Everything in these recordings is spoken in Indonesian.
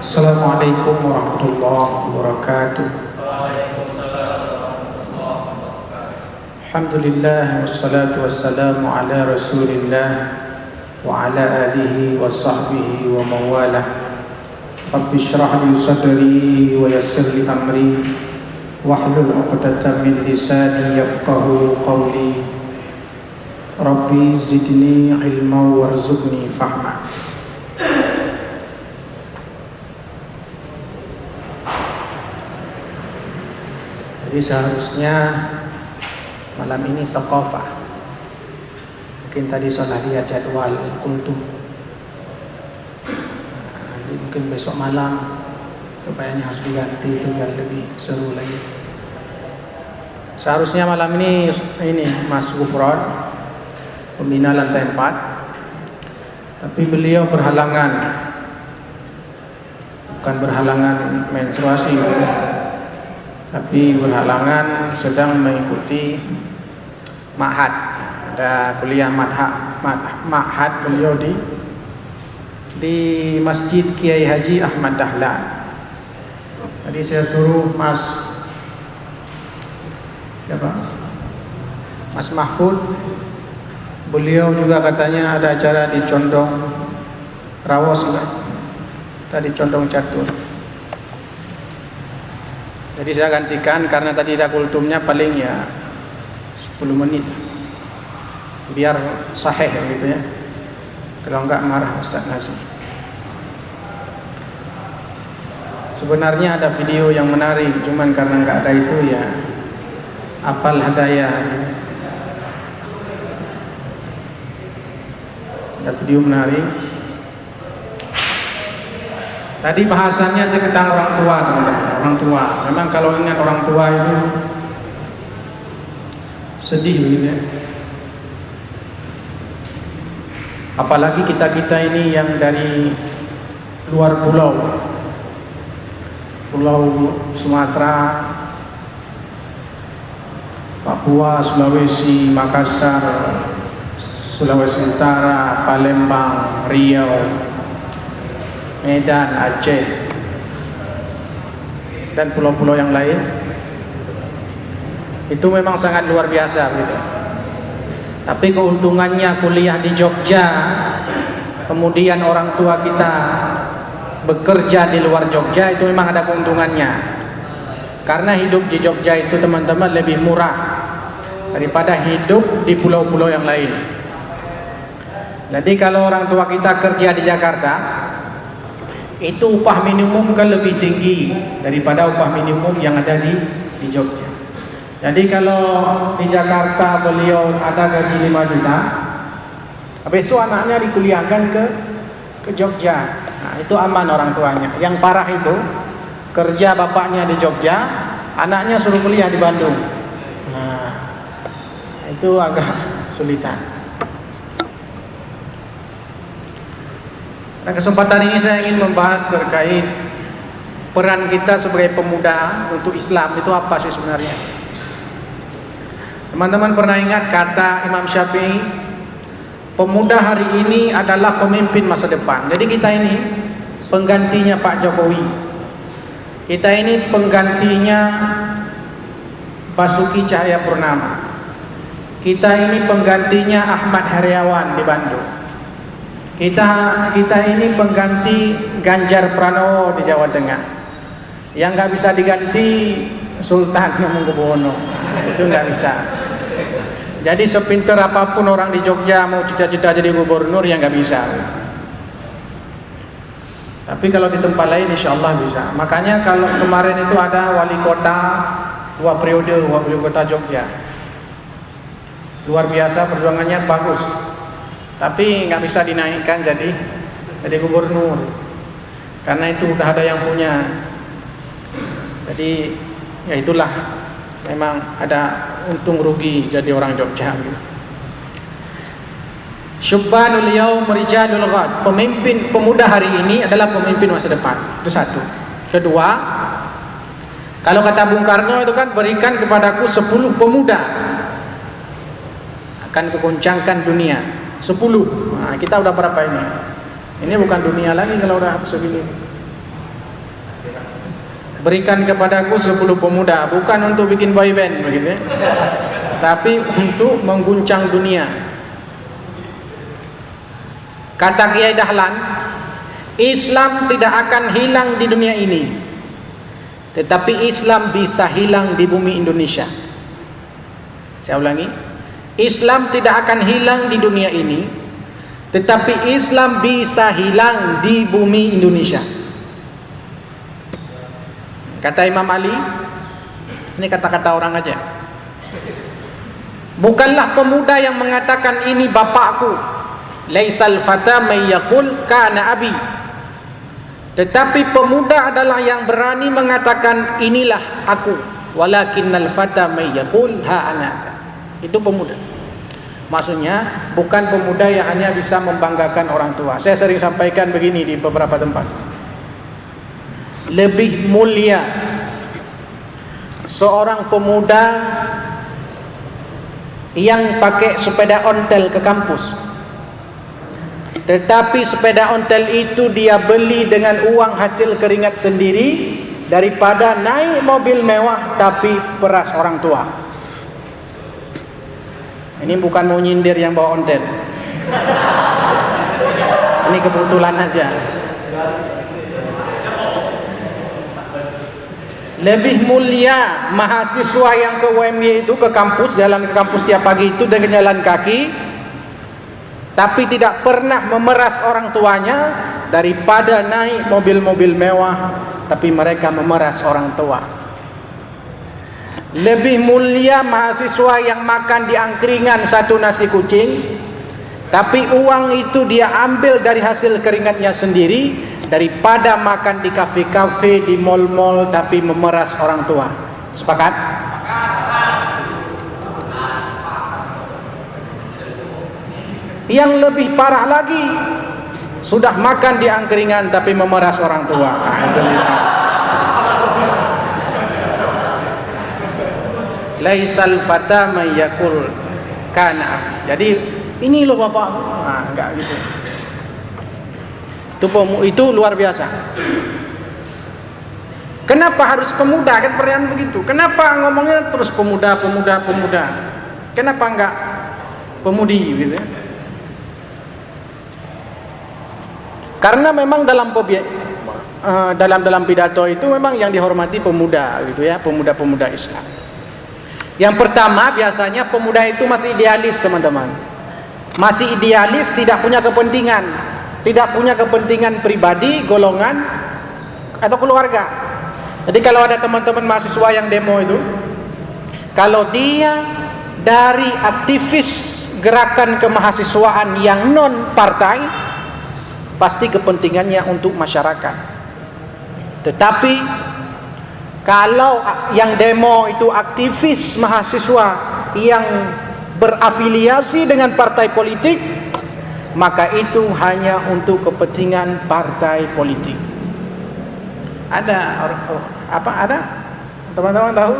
Assalamualaikum warahmatullahi wabarakatuh. Alhamdulillah wassalatu wassalamu ala Rasulillah wa ala alihi wa sahbihi wa mawalah. Rabbi shrah li sadri wa yassir li amri wahlul 'uqdatam min lisani yafqahu qawli. Rabbi zidni ilma warzuqni fahma. Jadi seharusnya malam ini Saqafah. Mungkin tadi salah lihat jadwal kultum. Jadi mungkin besok malam kayaknya harus diganti itu biar lebih seru lagi. Seharusnya malam ini Mas Gufron, pembina lantai 4, tapi beliau berhalangan. Bukan berhalangan menstruasi, tapi berhalangan sedang mengikuti ma'had. Ada kuliah ma'had beliau di Masjid Kiai Haji Ahmad Dahlan. Tadi saya suruh Mas Mahfud, beliau juga katanya ada acara di Condong Rawos enggak? Tadi Condong Catur. Jadi saya gantikan karena tadi ada kultumnya paling ya 10 menit. Biar sahih gitu ya. Kalau enggak marah Ustaz Nazi. Sebenarnya ada video yang menarik, cuman karena enggak ada itu ya apal hadaya. Ada video menarik. Tadi bahasannya tentang orang tua, teman-teman. Orang tua. Memang kalau ingat orang tua itu sedih begitu ya. Apalagi kita ini yang dari luar pulau, Pulau Sumatera, Papua, Sulawesi, Makassar, Sulawesi Utara, Palembang, Riau, Medan, Aceh, dan pulau-pulau yang lain. Itu memang sangat luar biasa gitu. Tapi keuntungannya kuliah di Jogja, kemudian orang tua kita bekerja di luar Jogja, itu memang ada keuntungannya. Karena hidup di Jogja itu teman-teman lebih murah daripada hidup di pulau-pulau yang lain. Jadi kalau orang tua kita kerja di Jakarta, itu upah minimum kan lebih tinggi daripada upah minimum yang ada di Jogja. Jadi kalau di Jakarta beliau ada gaji 5 juta, besok anaknya dikuliahkan ke Jogja. Nah, itu aman orang tuanya. Yang parah itu kerja bapaknya di Jogja, anaknya suruh kuliah di Bandung. Nah, itu agak sulitan. Nah, kesempatan ini saya ingin membahas terkait peran kita sebagai pemuda untuk Islam itu apa sih sebenarnya. Teman-teman pernah ingat kata Imam Syafi'i, pemuda hari ini adalah pemimpin masa depan. Jadi kita ini penggantinya Pak Jokowi, kita ini penggantinya Basuki Cahayapurnama, kita ini penggantinya Ahmad Heriawan di Bandung. Kita ini pengganti Ganjar Pranowo di Jawa Tengah. Yang nggak bisa diganti Sultan Hamengkubuwono, itu nggak bisa. Jadi sepintar apapun orang di Jogja mau cita-cita jadi gubernur ya nggak bisa. Tapi kalau di tempat lain insya Allah bisa. Makanya kalau kemarin itu ada wali kota 2 periode, wali kota Jogja, luar biasa perjuangannya bagus. Tapi nggak bisa dinaikkan jadi gubernur karena itu udah ada yang punya. Jadi ya itulah, memang ada untung rugi jadi orang Jogja. Syubbanul yaum rijalul ghad, pemimpin pemuda hari ini adalah pemimpin masa depan. Itu satu. Kedua, kalau kata Bung Karno itu kan, berikan kepadaku 10 pemuda akan kugoncangkan dunia. 10. Nah, kita udah berapa ini? Ini bukan dunia lagi kalau udah segini. Berikan kepadaku 10 pemuda, bukan untuk bikin boy band begitu ya, tapi untuk mengguncang dunia. Kata Kiai Dahlan, Islam tidak akan hilang di dunia ini, tetapi Islam bisa hilang di bumi Indonesia. Saya ulangi, Islam tidak akan hilang di dunia ini, tetapi Islam bisa hilang di bumi Indonesia. Kata Imam Ali, ini kata-kata orang aja. Bukanlah pemuda yang mengatakan ini bapakku, laisal fata may yaqul kana abi. Tetapi pemuda adalah yang berani mengatakan inilah aku, walakinnal fata may yaqul ha ana. Itu pemuda. Maksudnya bukan pemuda yang hanya bisa membanggakan orang tua. Saya sering sampaikan begini di beberapa tempat. Lebih mulia seorang pemuda yang pakai sepeda ontel ke kampus, tetapi sepeda ontel itu dia beli dengan uang hasil keringat sendiri, daripada naik mobil mewah tapi peras orang tua. Ini bukan mau nyindir yang bawa ontel, ini kebetulan aja. Lebih mulia mahasiswa yang ke UMY itu ke kampus, jalan ke kampus tiap pagi itu dengan jalan kaki, tapi tidak pernah memeras orang tuanya, daripada naik mobil-mobil mewah tapi mereka memeras orang tua. Lebih mulia mahasiswa yang makan di angkringan satu nasi kucing, tapi uang itu dia ambil dari hasil keringatnya sendiri, daripada makan di kafe-kafe, di mal-mal tapi memeras orang tua. Sepakat? Yang lebih parah lagi, sudah makan di angkringan tapi memeras orang tua. Laisal fata may yaqul kana. Jadi ini loh bapak. Nah, enggak gitu. Itu luar biasa. Kenapa harus pemuda? Kan pertanyaan begitu. Kenapa ngomongnya terus pemuda? Kenapa enggak pemudi gitu ya? Karena memang dalam pidato itu memang yang dihormati pemuda gitu ya, pemuda-pemuda Islam. Yang pertama, biasanya pemuda itu masih idealis, teman-teman. Masih idealis, tidak punya kepentingan. Tidak punya kepentingan pribadi, golongan, atau keluarga. Jadi kalau ada teman-teman mahasiswa yang demo itu, kalau dia dari aktivis gerakan kemahasiswaan yang non partai, pasti kepentingannya untuk masyarakat. Tetapi kalau yang demo itu aktivis mahasiswa yang berafiliasi dengan partai politik, maka itu hanya untuk kepentingan partai politik. Ada teman-teman tahu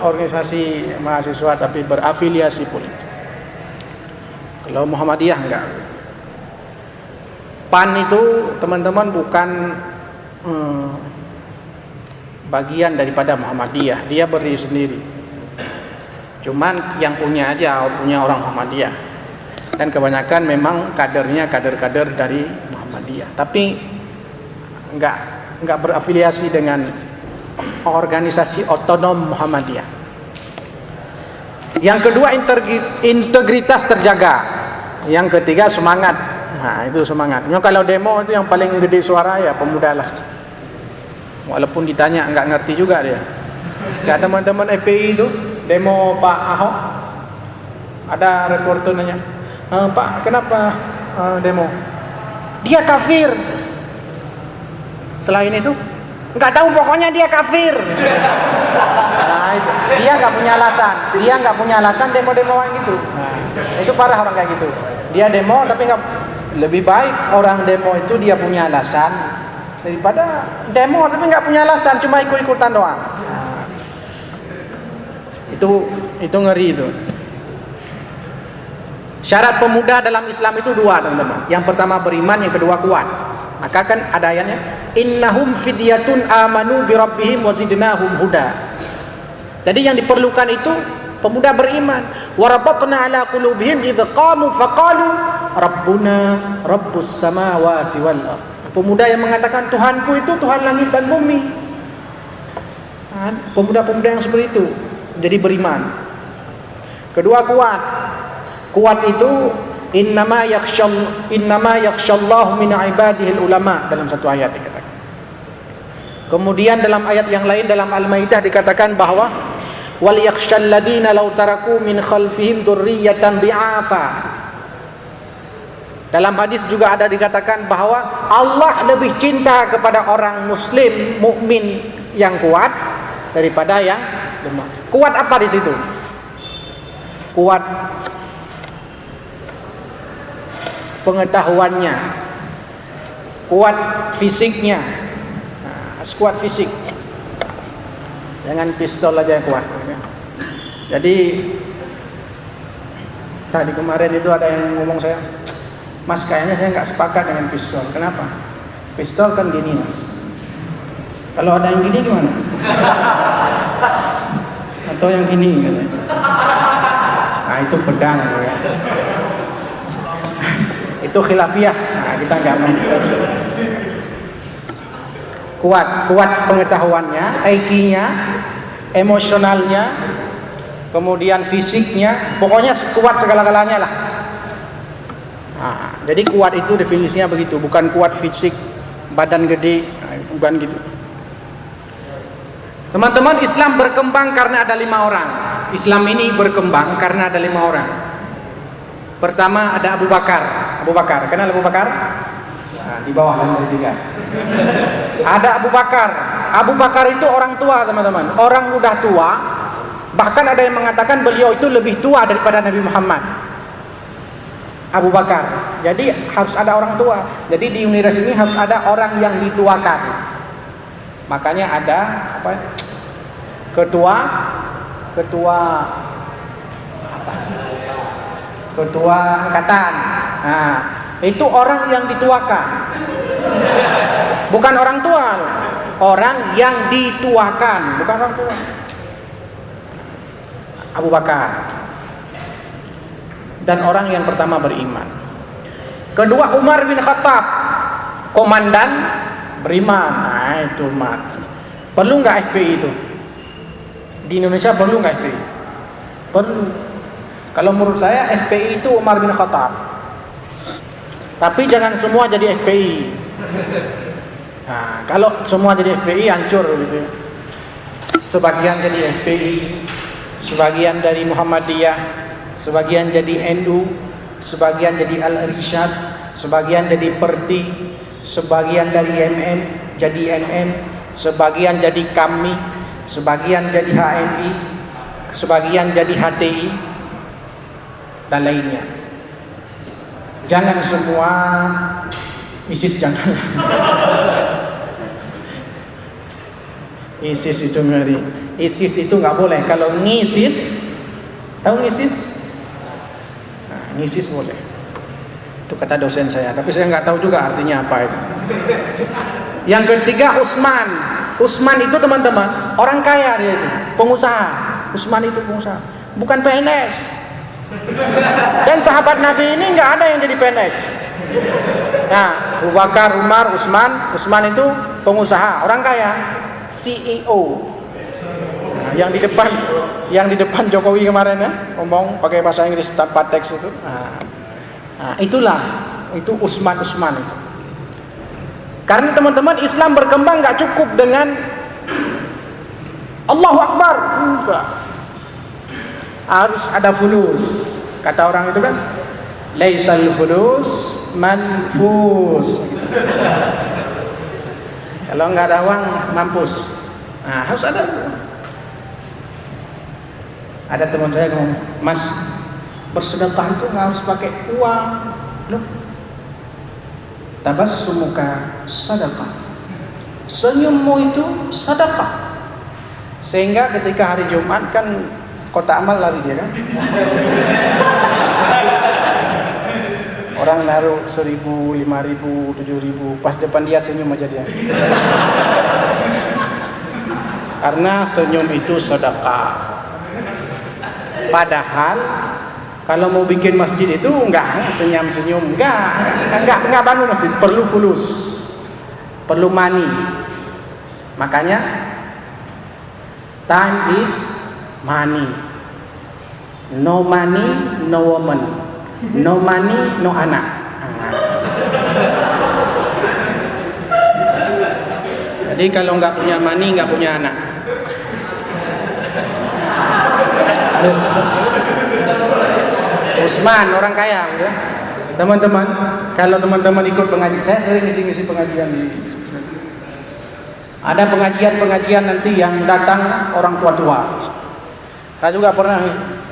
organisasi mahasiswa tapi berafiliasi politik? Kalau Muhammadiyah enggak. PAN itu teman-teman bukan bagian daripada Muhammadiyah, dia berdiri sendiri. Cuman yang punya orang Muhammadiyah. Dan kebanyakan memang kadernya kader-kader dari Muhammadiyah, tapi enggak berafiliasi dengan organisasi otonom Muhammadiyah. Yang kedua, integritas terjaga. Yang ketiga, semangat. Nah, itu semangat. Kalau demo itu yang paling gede suara ya pemuda lah. Walaupun ditanya enggak ngerti juga dia. Kayak teman-teman FPI itu demo Pak Ahok, ada reporter nanya, Pak, kenapa demo? Dia kafir. Selain itu, nggak tahu, pokoknya dia kafir. Nah, itu. Dia nggak punya alasan demo-demo kayak gitu. Nah, itu parah orang kayak gitu. Dia demo tapi nggak, lebih baik orang demo itu dia punya alasan daripada demo tapi nggak punya alasan, cuma ikut-ikutan doang. Nah, itu ngeri itu. Syarat pemuda dalam Islam itu dua, teman-teman. Yang pertama beriman, yang kedua kuat. Maka kan ada ayatnya, innahum fidyatun amanu bi rabbihim wa zidnahum huda. Jadi yang diperlukan itu pemuda beriman. Wa rabatna ala qulubihim idz qamu faqalu rabbuna rabbus samawati wal ardh. Pemuda yang mengatakan Tuhanku itu Tuhan langit dan bumi. Pemuda-pemuda yang seperti itu jadi beriman. Kedua, kuat itu innama yakhshallahu min ibadihil ulama, dalam satu ayat dikatakan. Kemudian dalam ayat yang lain dalam Al-Maidah dikatakan bahwa wal yakhshal ladina law taraku min khalfihim dzurriyyatan dhi'afa. Dalam hadis juga ada dikatakan bahwa Allah lebih cinta kepada orang muslim mukmin yang kuat daripada yang lemah. Kuat apa di situ? Kuat pengetahuannya, kuat fisiknya. Harus kuat fisik. Jangan pistol aja yang kuat. Jadi tadi kemarin itu ada yang ngomong saya, Mas, kayaknya saya nggak sepakat dengan pistol. Kenapa? Pistol kan gini, Mas. Kalau ada yang gini gimana? Atau yang gini katanya. Nah, itu pedang ya. Itu khilafiyah. Nah, kita nggak mau. Kuat pengetahuannya, IQ-nya, emosionalnya, kemudian fisiknya, pokoknya kuat segala-galanya lah. Nah, jadi kuat itu definisinya begitu, bukan kuat fisik, badan gede, bukan gitu. Teman-teman, Islam berkembang karena ada 5 orang. Islam ini berkembang karena ada 5 orang. Pertama ada Abu Bakar. Kenal Abu Bakar? Nah, di bawah nomor 3. Ada Abu Bakar. Abu Bakar itu orang tua, teman-teman. Orang udah tua. Bahkan ada yang mengatakan beliau itu lebih tua daripada Nabi Muhammad. Abu Bakar. Jadi harus ada orang tua. Jadi di universitas ini harus ada orang yang dituakan. Makanya ada apa? Ketua angkatan. Nah, itu orang yang dituakan. Bukan orang tua. Orang yang dituakan, bukan orang tua. Abu Bakar. Dan orang yang pertama beriman. Kedua Umar bin Khattab, komandan beriman. Nah, itu Umar. Perlu nggak FPI itu? Di Indonesia perlu nggak FPI? Perlu. Kalau menurut saya FPI itu Umar bin Khattab. Tapi jangan semua jadi FPI. Nah, kalau semua jadi FPI hancur gitu. Sebagian jadi FPI, sebagian dari Muhammadiyah, sebagian jadi NU, sebagian jadi Al-Irsyad, sebagian jadi Perti, sebagian dari MM jadi MM, sebagian jadi KAMI, sebagian jadi HMI, sebagian jadi HTI, dan lainnya. Jangan semua ISIS, jangan. ISIS itu ngeri. ISIS itu nggak boleh. Kalau ngisis, tahu ngisis? Nah, ngisis boleh. Itu kata dosen saya. Tapi saya nggak tahu juga artinya apa itu. Yang ketiga Utsman. Utsman itu teman-teman orang kaya, dia itu pengusaha. Utsman itu pengusaha, bukan PNS. Dan sahabat Nabi ini nggak ada yang jadi PNS. Nah, Abu Bakar, Umar, Utsman. Utsman itu pengusaha, orang kaya, CEO. Nah, yang di depan Jokowi kemarin ya, ngomong pakai bahasa Inggris tanpa teks itu. Nah, itulah itu Utsman itu. Karena teman-teman, Islam berkembang nggak cukup dengan Allahu Akbar, enggak. Harus ada fulus. Kata orang itu kan, laisal fulus manfus. Kalau nggak ada uang, mampus. Nah, harus ada. Ada teman saya ngomong, Mas, bersedekah itu nggak harus pakai uang. Loh, tabassumuka sadaqah. Senyummu itu sedekah. Sehingga ketika hari Jumat kan kota amal lari dia kan. orang naruh 1.000, 5.000, 7.000, pas depan dia senyum aja dia. Karena senyum itu sedekah. Padahal kalau mau bikin masjid itu enggak senyum-senyum, enggak bangun masjid, perlu fulus, perlu money. Makanya time is money. No money, no woman. No money, no anak. Jadi kalau nggak punya money, nggak punya anak. Usman orang kaya, ya. Teman-teman, kalau teman-teman ikut pengajian, saya sering ngisi pengajian di. Ada pengajian nanti yang datang orang tua-tua. Saya juga pernah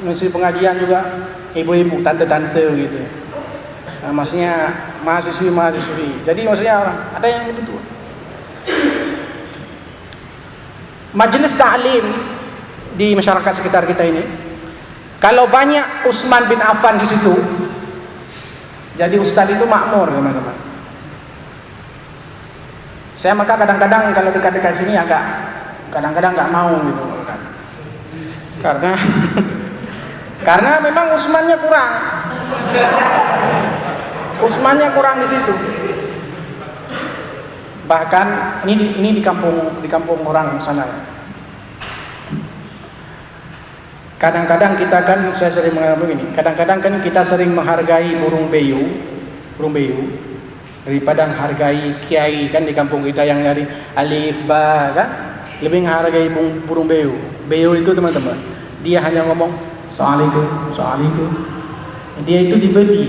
ngisi pengajian juga ibu-ibu, tante-tante gitu. Nah, maksudnya mahasiswi. Jadi maksudnya orang ada yang lebih tua. Majelis ta'lim di masyarakat sekitar kita ini, kalau banyak Utsman bin Affan di situ, jadi ustadz itu makmur, teman-teman. Saya maka kadang-kadang kalau dekat-dekat sini agak kadang-kadang nggak mau gitu kan. Karena memang Utsmannya kurang. Utsmannya kurang di situ. Bahkan ini di kampung orang sana. Kadang-kadang kita kan, saya sering mengalami ini. Kadang-kadang kan kita sering menghargai burung beo daripada menghargai kiai kan di kampung kita yang dari alif ba kan, lebih menghargai burung beo. Beo itu teman-teman, dia hanya ngomong Assalamualaikum. Dia itu dibeli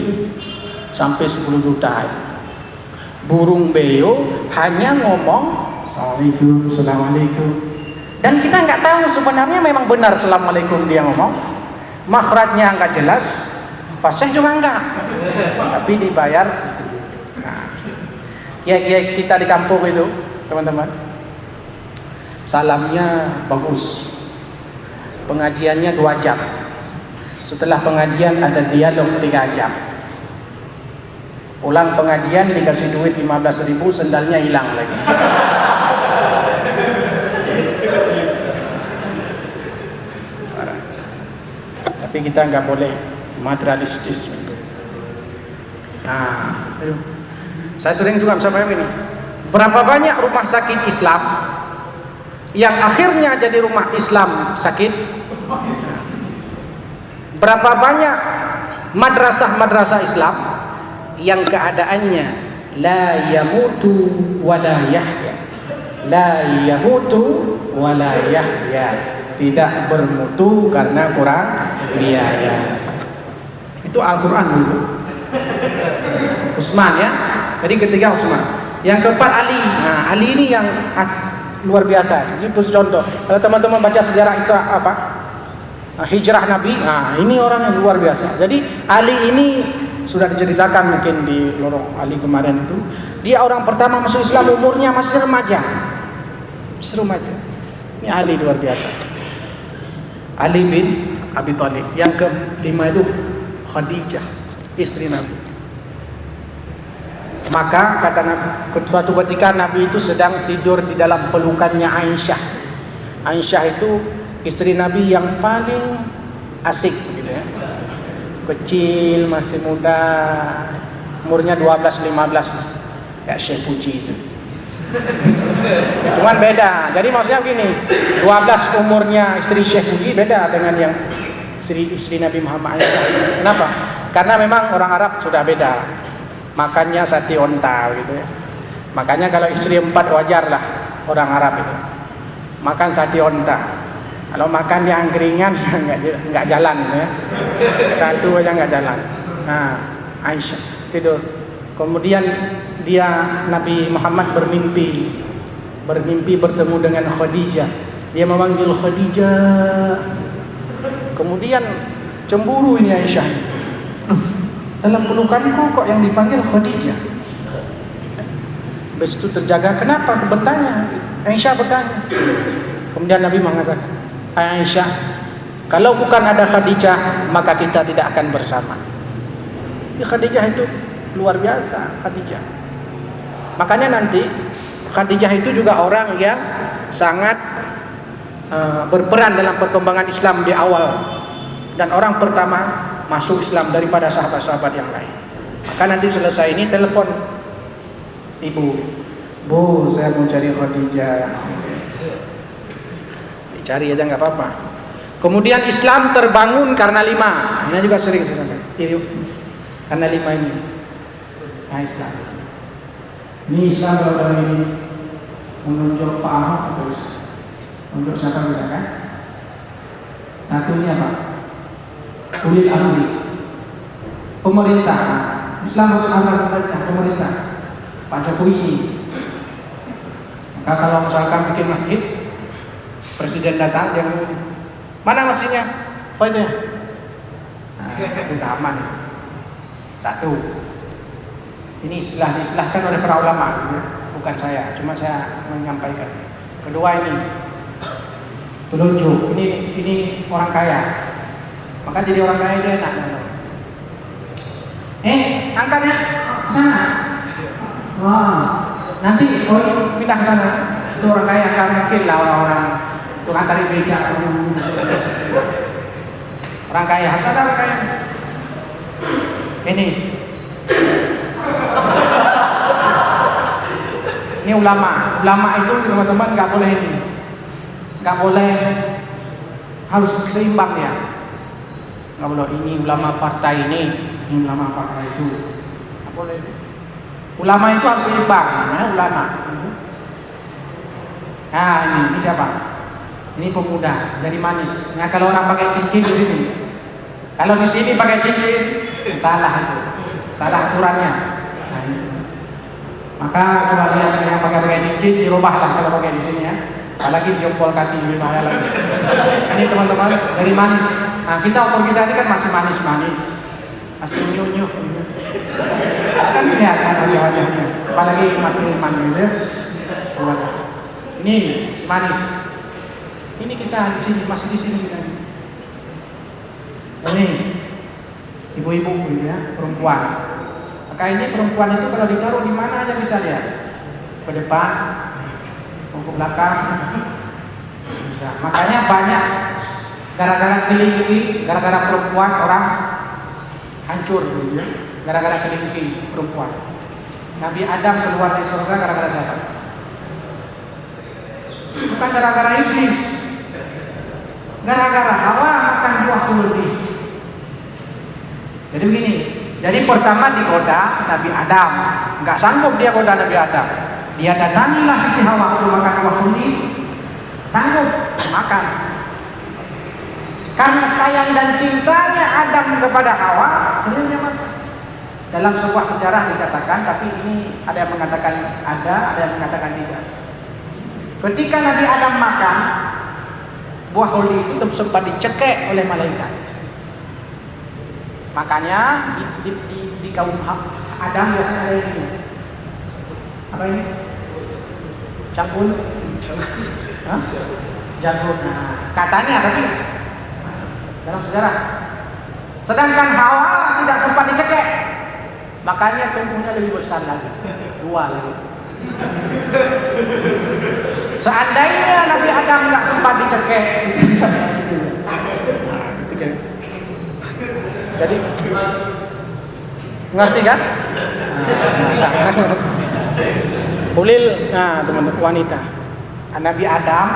sampai 10 juta. Burung beo hanya ngomong Assalamualaikum. Dan kita nggak tahu sebenarnya memang benar Assalamualaikum dia ngomong, makhrajnya nggak jelas, fasih juga enggak, tapi dibayar. Nah, kiai-kiai kita di kampung itu, teman-teman, salamnya bagus, pengajiannya 2 jam, setelah pengajian ada dialog 3 jam, pulang pengajian dikasih duit 15.000, sendalnya hilang lagi. Tapi kita nggak boleh materialistis. Nah, saya sering juga sampaikan ini. Berapa banyak rumah sakit Islam yang akhirnya jadi rumah Islam sakit? Berapa banyak madrasah Islam yang keadaannya la yamutu wa la yahya, la yamutu wa la yahya, tidak bermutu karena kurang biaya. Itu Al-Quran dulu. Utsman ya. Jadi ketiga Utsman. Yang keempat Ali. Nah, Ali ini yang luar biasa. Itu contoh. Kalau teman-teman baca sejarah hijrah Nabi, nah ini orang yang luar biasa. Jadi Ali ini sudah diceritakan mungkin di lorong Ali kemarin itu. Dia orang pertama masuk Islam, umurnya masih remaja. Ini Ali luar biasa. Ali bin Abi Thalib. Yang kelima itu Khadijah, istri Nabi. Maka kata Nabi, suatu ketika Nabi itu sedang tidur di dalam pelukannya Aisyah. Aisyah itu istri Nabi yang paling asik gitu ya. Kecil, masih muda, umurnya 12-15, kayak Syekh Puji itu. Cuman beda. Jadi maksudnya begini, 12 umurnya istri Syekh Puji beda dengan yang istri Nabi Muhammad Aisyah. Kenapa? Karena memang orang Arab sudah beda. Makannya sate onta gitu ya. Makanya kalau istri 4 wajar lah orang Arab itu. Makan sate onta. Kalau makan yang angkringan nggak jalan gitu ya. Satu aja nggak jalan. Nah, Aisyah tidur. Kemudian Nabi Muhammad bermimpi bertemu dengan Khadijah. Dia memanggil Khadijah. Kemudian cemburu ini Aisyah. Dalam pelukanku kok yang dipanggil Khadijah. Habis itu terjaga. Kenapa? Bertanya. Aisyah bertanya. Kemudian Nabi mengatakan, Aisyah, kalau bukan ada Khadijah, maka kita tidak akan bersama. Khadijah itu luar biasa Khadijah. Makanya nanti Khadijah itu juga orang yang sangat berperan dalam perkembangan Islam di awal, dan orang pertama masuk Islam daripada sahabat-sahabat yang lain. Maka nanti selesai ini telepon ibu, Bu, saya mau cari Khadijah. Dicari aja nggak apa-apa. Kemudian Islam terbangun karena 5. Ini juga sering saya sampaikan. Karena 5 ini. Nah, Islam. Ini Islam kalau dari ini menunjuk Pak Ahok terus untuk siapa misalkan? Satunya apa? Ulil amri. Pemerintah. Islam harus amar pemerintah. Pak Jokowi ini. Maka kalau misalkan bikin masjid, presiden datang, dia mana masjidnya? Apa itu ya? Nah, itu aman. Satu. Ini diistilahkan oleh para ulama, bukan saya, cuma saya menyampaikan. Kedua ini, telunjuk. Ini orang kaya. Maka jadi orang kaya itu enak. Angkat ya, ke sana. Wah, nanti pindah ke sana. Itu orang kaya, kan mungkin lah orang-orang tukang tarik beca. Orang kaya, asal orang kaya. Ini ulama. Ulama itu teman-teman nggak boleh ini, nggak boleh, harus seimbang ya. Nggak boleh ini ulama partai ini ulama partai itu. Nggak boleh. Ulama itu harus seimbang, ya, ulama. Nah ini siapa? Ini pemuda, jadi manis. Nah kalau orang pakai cincin di sini, kalau di sini pakai cincin, salah itu, salah aturannya. Nah, maka kalau lihat yang pakai cincin dirubahlah kalau pakai di sini ya. Apalagi jempol kaki lebih bahaya lagi. Ini teman-teman dari manis. Nah kita umur kita ini kan masih manis-manis, masih nyunyuk. Kan kelihatan wajah-wajahnya. Apalagi masih manis ya. Ini si manis. Ini kita di sini, masih di sini kita. Ini ibu-ibu ya, perempuan. Maka ini perempuan itu kalau ditaruh di mana aja bisa lihat. Ke depan, ke belakang. Nah, makanya banyak gara-gara kelingking, gara-gara perempuan orang hancur gitu ya. Gara-gara kelingking perempuan. Nabi Adam keluar dari surga gara-gara siapa? Bukan gara-gara iblis. Gara-gara Hawa makan buah khuldi. Jadi begini, jadi pertama digoda Nabi Adam, nggak sanggup dia goda Nabi Adam. Dia datangilah Siti Hawa untuk makan buah khuldi, sanggup makan. Karena sayang dan cintanya Adam kepada Hawa, dia makan. Dalam sebuah sejarah dikatakan, tapi ini ada yang mengatakan ada yang mengatakan tidak. Ketika Nabi Adam makan buah khuldi itu sempat dicekek oleh malaikat. Makanya di kaum Adam biasanya ada ini. Apa ini? Jagung. Jagung. Nah, katanya tapi dalam sejarah. Sedangkan Hawa tidak sempat dicekek. Makanya tumbuhnya lebih besar lagi. 2 lagi. Seandainya Nabi Adam nggak sempat dicekek, jadi ngerti kan? Ulil, teman-teman wanita. Nabi Adam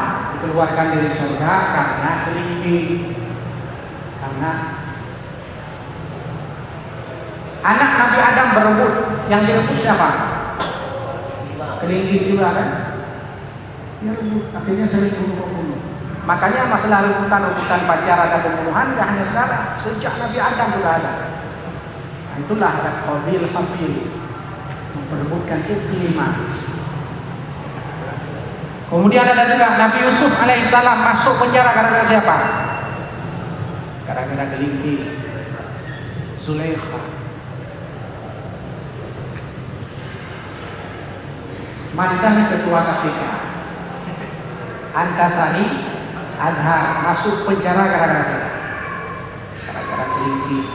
dikeluarkan dari surga karena kelingking. Karena anak Nabi Adam berebut, yang direbut siapa? Kelingking juga kan? Ya rebut, akhirnya sering bunuh. Makanya masalah rebutan pacaran dan pembunuhan tidak hanya sekarang, sejak Nabi Adam sudah ada. Nah, itulah Qabil Habil memperebutkan iklimah. Kemudian ada juga Nabi Yusuf alaihissalam masuk penjara gara-gara siapa? Gara-gara kelingking. Zulaikha. Mantan ketua KPK Antasari Azhar masuk penjara gara-gara siapa? Gara-gara kelingking.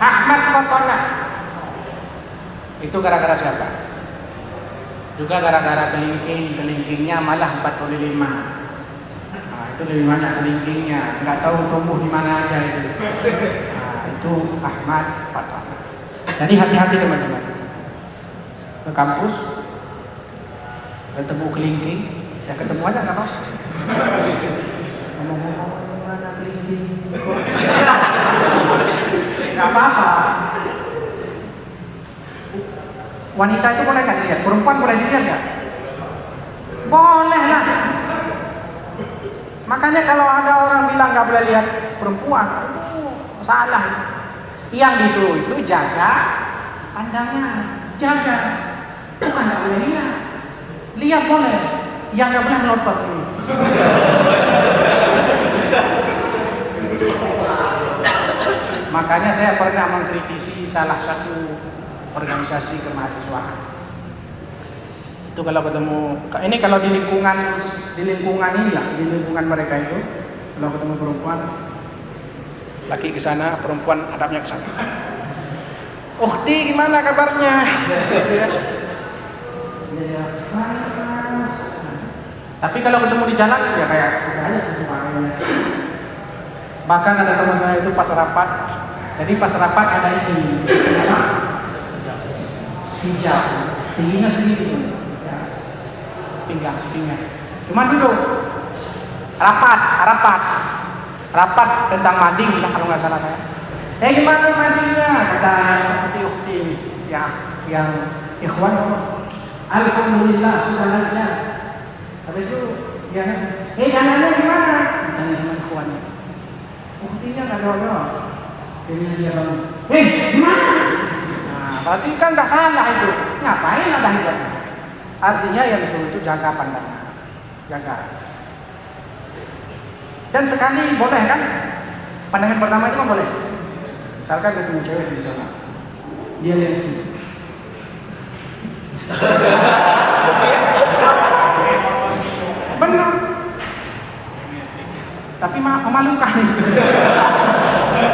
Ahmad fatana. Itu gara-gara siapa? Juga gara-gara kelingkingnya malah 45. Nah, itu lebih banyak kelingkingnya, nggak tahu tumbuh di mana aja itu. Nah, itu Ahmad Fatana. Jadi hati-hati teman-teman. Ke kampus ketemu kelingking, ya ketemu aja nggak apa? Ngomong-ngomong mana kelingking? Nggak apa-apa. Wanita itu boleh nggak dilihat? Perempuan boleh dilihat nggak? Boleh lah. Makanya kalau ada orang bilang nggak boleh lihat perempuan, itu salah. Yang disuruh itu jaga pandangnya, jaga. Bukan nggak boleh lihat. Lihat boleh, yang nggak boleh melotot ini. Makanya saya pernah mengkritisi salah satu organisasi kemahasiswaan. Itu kalau ketemu, ini kalau di lingkungan inilah, di lingkungan mereka itu, kalau ketemu perempuan, laki ke sana, perempuan hadapnya ke sana. Ukhti, gimana kabarnya? Tapi kalau ketemu di jalan, ya kayak aja. Bahkan ada teman saya itu pas rapat. Jadi pas rapat ada ini, hijab, tingginya segini, pinggang. Cuma duduk, rapat tentang mading lah kalau nggak salah saya. Gimana madingnya? Kata ukti ini, yang ikhwan, alhamdulillah sudah lancar. Habis itu, ya, dananya gimana? Tanya sama ikhwannya. Uktinya nggak jawab. Dia bangun. Gimana? Nah, berarti kan nggak salah itu. Ngapain ada hijab? Artinya yang disuruh itu jaga pandangan, jaga. Dan sekali boleh kan? Pandangan pertama itu kan boleh. Misalkan ketemu cewek di sana, dia lihat sini. Benar. Tapi memalukan.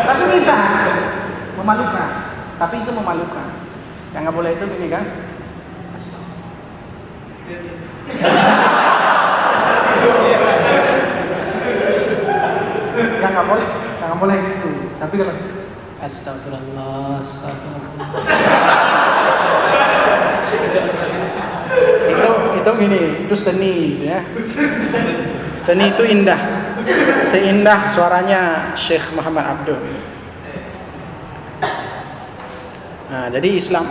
Tapi bisa memalukan. Tapi itu memalukan. Yang nggak boleh itu gini kan? Yang nggak boleh gitu. Tapi kalau astagfirullah. Itu gini, itu seni ya. Seni itu indah. Seindah suaranya Syekh Muhammad Abdul. Nah, jadi Islam.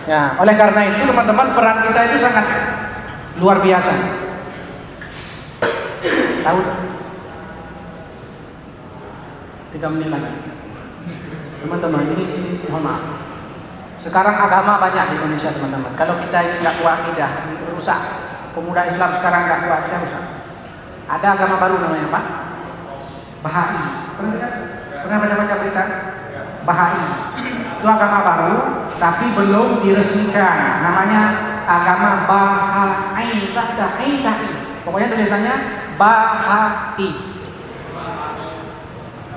Ya, oleh karena itu teman-teman, peran kita itu sangat luar biasa. Tahu? 3 menit lagi. Teman-teman, ini mohon maaf. Sekarang agama banyak di Indonesia, teman-teman. Kalau kita ini nggak kuat akidah, rusak. Pemuda Islam sekarang nggak kuat akidah, rusak. Ada agama baru namanya apa? Bahai. Pernah dengar? Pernah baca berita? Bahai. Itu agama baru, tapi belum diresmikan. Namanya agama Bahai. Pokoknya tulisannya Bahai.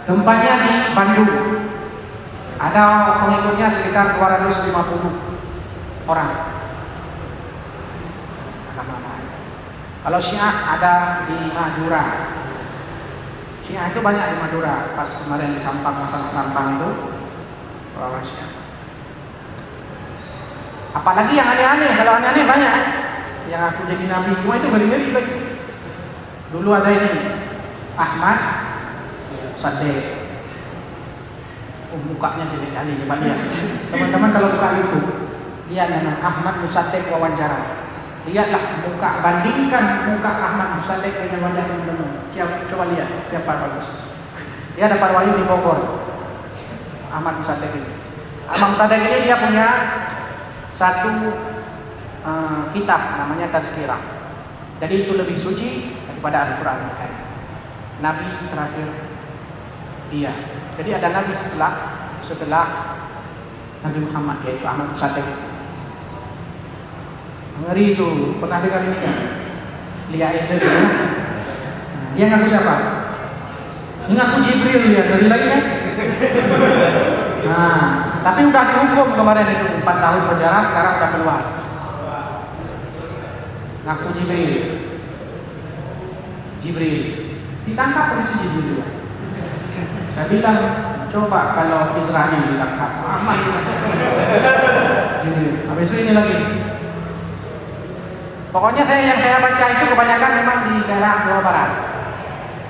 Tempatnya di Bandung. Ada pengikutnya sekitar 250 orang. Agama Bahai. Kalau Syiah ada di Madura. Syiah itu banyak di Madura. Pas kemarin di Sampang, masalah Sampang itu orang Syiah. Apalagi yang aneh-aneh. Kalau aneh-aneh banyak. Yang aku jadi nabi semua itu ngeri-ngeri lagi. Dulu ada ini Ahmad Sadeh. Mukanya jelek kali, coba lihat. Teman-teman kalau buka YouTube, lihat nama Ahmad Musaddiq wawancara. Lihatlah muka, bandingkan muka Ahmad Musaddiq dengan wajah teman-teman. Coba lihat siapa bagus. Dia dapat wahyu di Bogor. Ahmad Musaddiq ini. Ahmad Musaddiq ini dia punya satu kitab namanya Tazkirah. Jadi itu lebih suci daripada Al-Quran. Nabi terakhir dia. Jadi ada nabi setelah Nabi Muhammad, yaitu Ahmad Musaddiq. Ngeri itu, pernah dengar ini kan? Lihat itu ya. Dia ngaku siapa? Ini ngaku Jibril ya, ngeri lagi kan? Nah, tapi udah dihukum kemarin itu 4 tahun penjara, sekarang udah keluar. Ngaku Jibril ditangkap polisi Jibril. Saya bilang, coba kalau Israel ditangkap, aman. Habis itu ini lagi. Pokoknya yang saya baca itu kebanyakan memang di daerah Jawa Barat.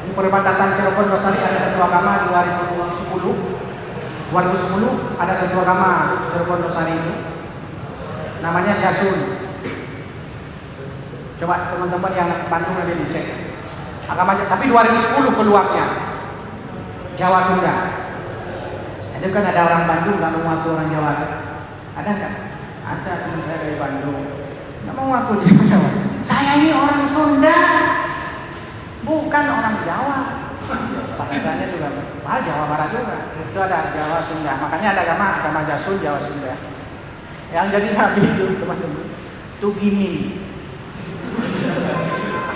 Di perbatasan Cirebon Losari ada satu agama 2010 ada satu agama Cirebon Losari itu namanya Jasun. Coba teman-teman yang Bandung ada dicek agama, tapi 2010 keluarnya Jawa Sunda. Ada kan ada orang Bandung nggak mau ngaku orang Jawa, ada nggak? Ada teman saya dari Bandung nggak mau ngaku dia Jawa. Saya ini orang Sunda, bukan orang Jawa. Bahasanya juga, Jawa Barat juga. Itu ada Jawa Sunda. Makanya ada agama Jasun Jawa Sunda. Yang jadi nabi itu teman-teman, Tugini.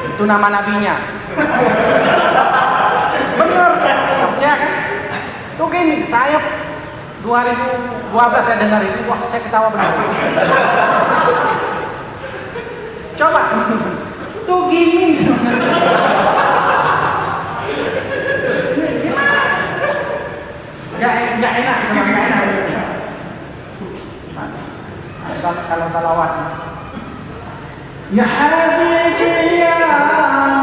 Itu nama nabinya. Bener, ya kan? Tugini. Saya 2012 saya dengar itu, wah saya ketawa benar. Coba, Tugini. Nggak enak, memang nggak enak. Kalau salawat, ya Habibi ya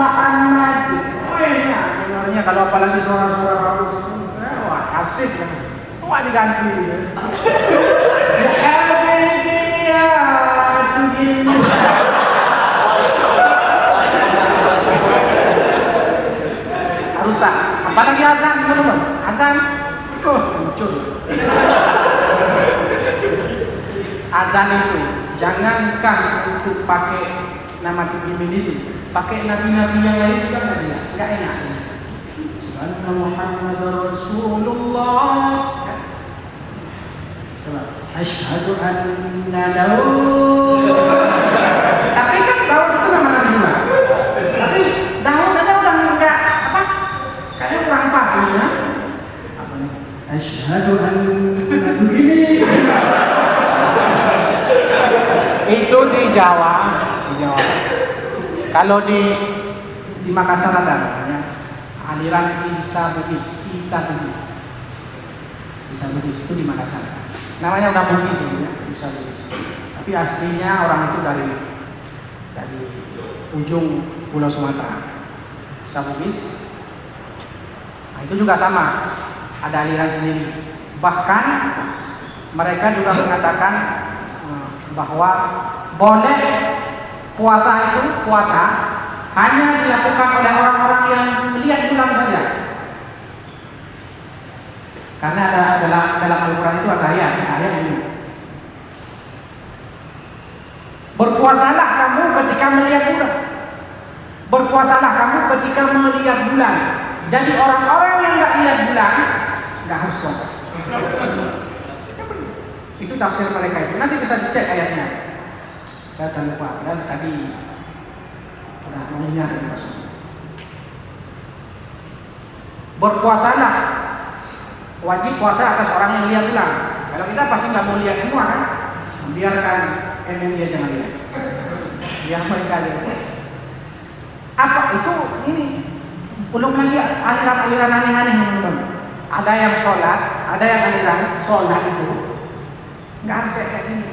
Muhammad. Oh enak, dengarnya kalau apalagi suara-suara bagus, wah asik kan. Wah diganti. Ya Habibi ya Tugini. Rusak. Apalagi azan, teman-teman. Azan. Muncul. Azan itu jangankan untuk pakai nama Tugini itu, pakai nabi-nabi yang lain juga nggak enak. Muhammadur Rasulullah. Asyhadu anna Daud. Tapi kan Daud itu nama nabi juga. Tapi Daud aja udah nggak apa? Kayaknya kurang pas ya. Asyhadu anna Tugini. Itu di Jawa. Kalau di Makassar ada namanya aliran Isa Bugis itu di Makassar. Namanya udah Bugis ya, Isa Bugis. Tapi aslinya orang itu dari ujung Pulau Sumatera. Isa Bugis. Nah, itu juga sama. Ada aliran sendiri. Bahkan mereka juga mengatakan bahwa boleh puasa hanya dilakukan oleh orang-orang yang melihat bulan saja. Karena ada dalam Al-Quran itu ada ayat ini. Berpuasalah kamu ketika melihat bulan. Berpuasalah kamu ketika melihat bulan. Jadi orang-orang yang nggak lihat bulan nggak harus puasa. Itu tafsir mereka itu. Nanti bisa dicek ayatnya. Saya akan lupa. Dan tadi sudah mengingat itu maksudnya. Berpuasalah. Wajib puasa atas orang yang lihat bulan. Kalau kita pasti nggak mau lihat semua kan? Biarkan MUI jangan lihat. Biar mereka lihat. Apa itu? Ini belum lagi aliran-aliran aneh-aneh teman-teman. Ada yang sholat, ada yang aliran sholat itu nggak harus kayak gini.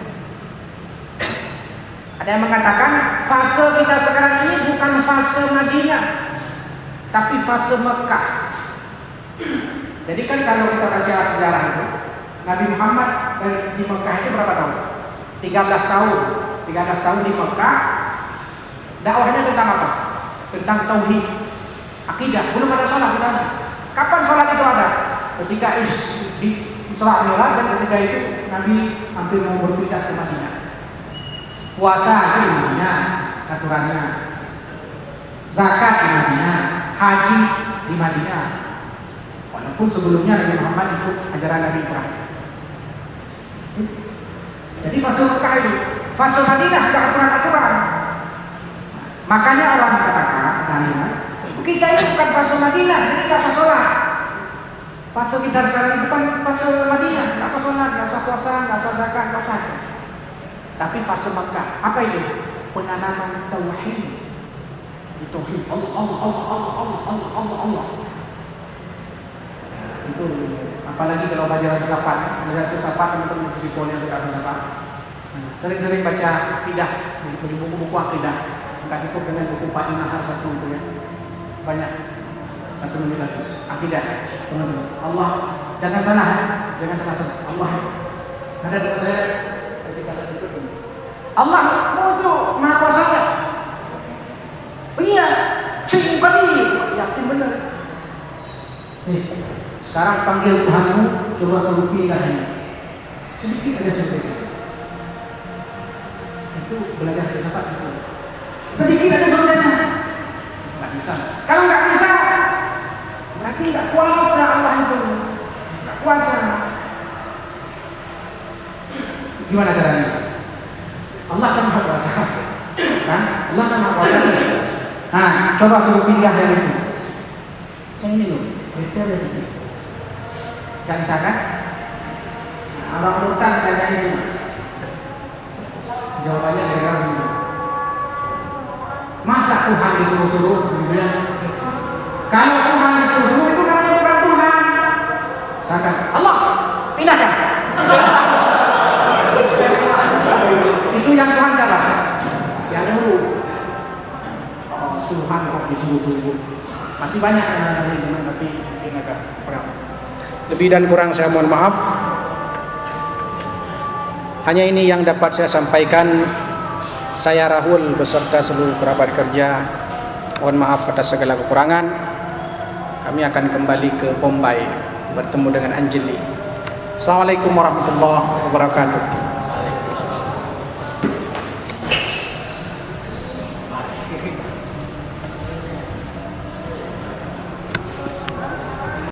Ada yang mengatakan fase kita sekarang ini bukan fase Madinah, tapi fase Mekah. Jadi kan kalau kita baca sejarah itu, Nabi Muhammad di Mekah itu berapa tahun? 13 tahun. 13 tahun di Mekah. Dakwahnya tentang apa? Tentang tauhid, akidah. Belum ada sholat di sana. Kapan sholat itu ada? Ketika di Isra Mi'raj, dan ketika itu Nabi hampir mau berpindah ke Madinah. Puasa di Madinah, aturannya. Zakat di Madinah, haji di Madinah. Walaupun sebelumnya Nabi Muhammad ikut ajaran Nabi Ibrahim. Jadi fase Mekah itu, fase Madinah sudah aturan-aturan. Makanya orang katakan, kita ini bukan fase Madinah, jadi kita sholat. Fase kita sekarang bukan fase Madinah, nggak usah sholat, nggak usah puasa, nggak usah zakat, nggak usah. Tapi fase Makkah, apa itu? Penanaman tauhid. Tauhid Allah, Allah, Allah, Allah, Allah, Allah, Allah, Allah. Itu apalagi kalau pelajaran filsafat, pelajaran filsafat teman-teman fisikonya sudah filsafat. Sering-sering baca akidah, beli buku-buku akidah. Enggak cukup dengan buku Pak Inahar satu itu ya. Banyak. Satu menit lagi. Akidah, teman-teman. Allah, jangan salah, jangan salah. Allah. Ada doa saya ketika saya itu. Allah itu Maha Kuasa. Iya, sing kali yakin benar. Nih, sekarang panggil Tuhanmu, coba suruh pilihnya. Sedikit aja suruh bisa. Itu belajar filsafat itu. Sedikit aja suruh bisa. Nggak bisa. Kalau nggak bisa, berarti nggak kuasa Allah itu. Nggak kuasa. Gimana caranya? Allah kan Maha Kuasa. Kan? Allah kan Maha Kuasa. Nah, coba suruh pilih yang itu. Yang ini loh, geser ini. Gak bisa kan? Nah, abang Nurtan tanya ini. Jawabannya kira-kira begini. Masa Tuhan disuruh-suruh? Kalau Tuhan disuruh-suruh itu namanya bukan Tuhan. Misalkan, Allah, pindahkan. Itu yang Tuhan salah. Yang dulu. Tuhan kok disuruh-suruh. Masih banyak yang ada di mana, tapi ini agak kurang. Lebih dan kurang saya mohon maaf. Hanya ini yang dapat saya sampaikan. Saya Rahul beserta seluruh kerabat kerja, mohon maaf atas segala kekurangan. Kami akan kembali ke Bombay bertemu dengan Anjali. Assalamualaikum warahmatullahi wabarakatuh.